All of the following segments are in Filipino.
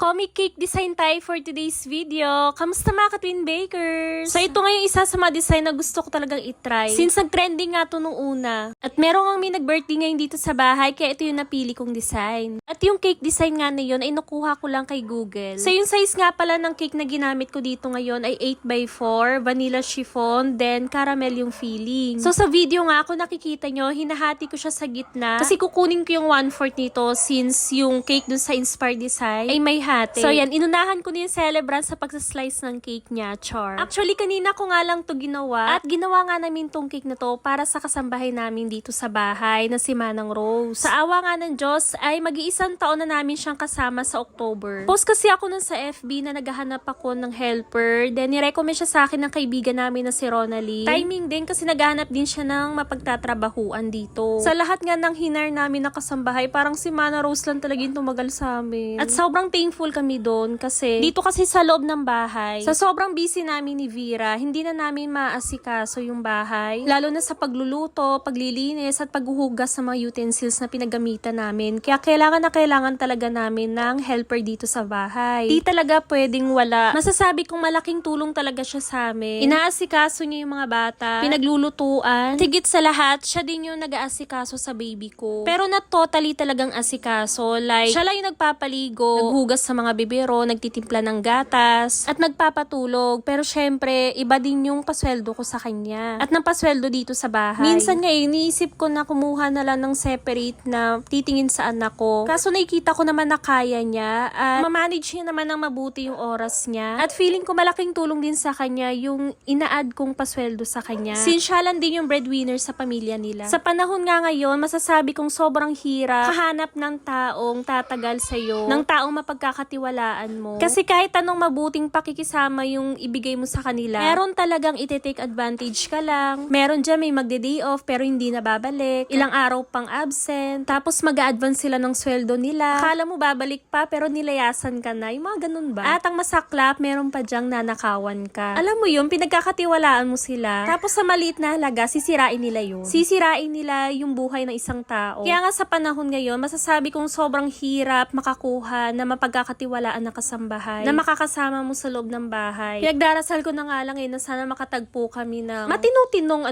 Comic cake design tayo for today's video. Kamusta mga ka-twin bakers? So ito nga yung isa sa mga design na gusto ko talagang itry. Since nag-trending nga to nung una. At meron nga may nag-birthday ngayon dito sa bahay, kaya ito yung napili kong design. At yung cake design nga na yun ay nakuha ko lang kay Google. So yung size nga pala ng cake na ginamit ko dito ngayon ay 8x4, vanilla chiffon, then caramel yung filling. So sa video nga, kung nakikita nyo, hinahati ko siya sa gitna. Kasi kukunin ko yung 1/4 nito since yung cake dun sa Inspire Design ay may hati. So yan, inunahan ko na yung celebrant sa pagsaslice ng cake niya, char. Actually, kanina ko nga lang to ginawa. At ginawa nga namin tong cake na to para sa kasambahay namin dito sa bahay na si Manang Rose. Sa awa nga ng Diyos ay mag-iisang taon na namin siyang kasama sa October. Post kasi ako nun sa FB na naghahanap ako ng helper. Then nirecommend siya sa akin ng kaibigan namin na si Ronalie. Timing din kasi naghahanap din siya ng mapagtatrabahuan dito. Sa lahat nga ng hinar namin na kasambahay, parang si Manang Rose lang talaga yung tumagal sa amin. At sobrang thankful kami doon kasi dito kasi sa loob ng bahay, sa sobrang busy namin ni Vera, hindi na namin maasikaso yung bahay. Lalo na sa pagluluto, paglilinis at paghuhugas sa mga utensils na pinagamitan namin. Kaya kailangan talaga namin ng helper dito sa bahay. Di talaga pwedeng wala. Masasabi kong malaking tulong talaga siya sa amin. Inaasikaso niya yung mga bata, pinaglulutuan. Tigit sa lahat, siya din yung nag-aasikaso sa baby ko. Pero na totally talagang asikaso. Like, siya lang yung nagpapaligo, naghugas sa mga bibero, nagtitimpla ng gatas, at nagpapatulog. Pero syempre, iba din yung pasweldo ko sa kanya. At napasweldo dito sa bahay. Minsan nga iniisip ko na kumuha na lang ng separate na titingin sa anak ko. Kaso nakikita ko naman na kaya niya at mamanage niya naman ng mabuti yung oras niya. At feeling ko malaking tulong din sa kanya yung ina-add kong pasweldo sa kanya. Since siya lang din yung breadwinner sa pamilya nila. Sa panahon nga ngayon, masasabi kong sobrang hirap kahanap ng taong tatagal sa'yo, ng taong mapagkakatiwalaan mo. Kasi kahit anong mabuting pakikisama yung ibigay mo sa kanila, meron talagang ite-take advantage ka lang. Meron dyan may magde-day off pero hindi na babalik. Ilang araw pang absent. Tapos mag-a-advance sila ng sweldo nila. Akala mo babalik pa pero nilayasan ka na. Yung mga ganun ba? At ang masaklap, meron pa dyang nanakawan ka. Alam mo yun, pinagkakatiwalaan mo sila. Tapos sa maliit na halaga, sisirain nila yun. Sisirain nila yung buhay ng isang tao. Kaya nga sa panahon ngayon, masasabi kong sobrang hirap makakuha na mapagkakatiwalaan na kasambahay, na makakasama mo sa loob ng bahay. Pinagdarasal ko na nga lang na sana makatagpo kami ng matinu-tinong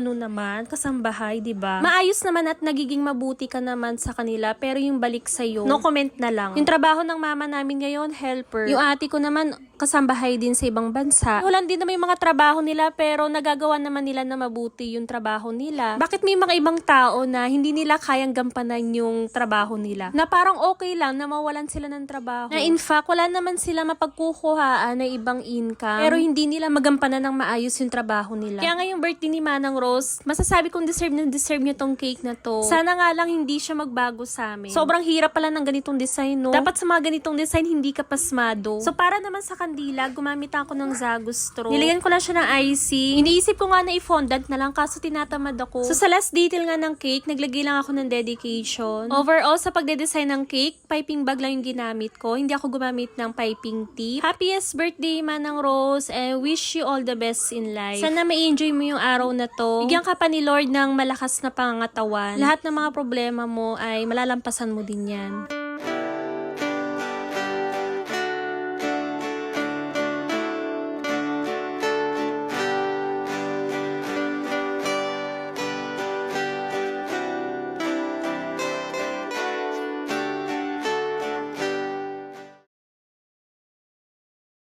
kasambahay, di ba? Maayos naman at nagiging mabuti ka naman sa kanila, pero yung balik sa'yo, no comment na lang. Yung trabaho ng mama namin ngayon, helper. Yung ate ko naman, kasambahay din sa ibang bansa. Wala din naman yung mga trabaho nila, pero nagagawa naman nila na mabuti yung trabaho nila. Bakit may mga ibang tao na hindi nila kayang gampanan yung trabaho nila? Na parang okay lang na mawalan sila ng trabaho. Na in fact, wala naman sila mapagkukuhaan na ibang income, pero hindi nila magampanan ng maayos yung trabaho nila. Kaya ngayong birthday ni Manang Rose, masasabi kong deserve niyo tong cake na to. Sana nga lang hindi siya magbago sa amin. Sobrang hirap pala ng ganitong design, no? Dapat sa mga ganitong design, hindi ka pasmado. So para naman sa kandila, gumamit ako ng Zagos straw. Nilagyan ko lang siya ng icing. Iniisip ko nga na i-fondant na lang, kaso tinatamad ako. So sa last detail nga ng cake, naglagay lang ako ng dedication. Overall, sa pagde-design ng cake, piping bag lang yung ginamit ko. Hindi ako gumamit ng piping tip. Happiest birthday, Manang Rose, and wish you all the best in life. Sana ma-enjoy mo yung araw na to. Bigyan ka pa ni Lord ng malakas na pangangatawan. Lahat ng mga problema mo ay malalampasan mo din yan.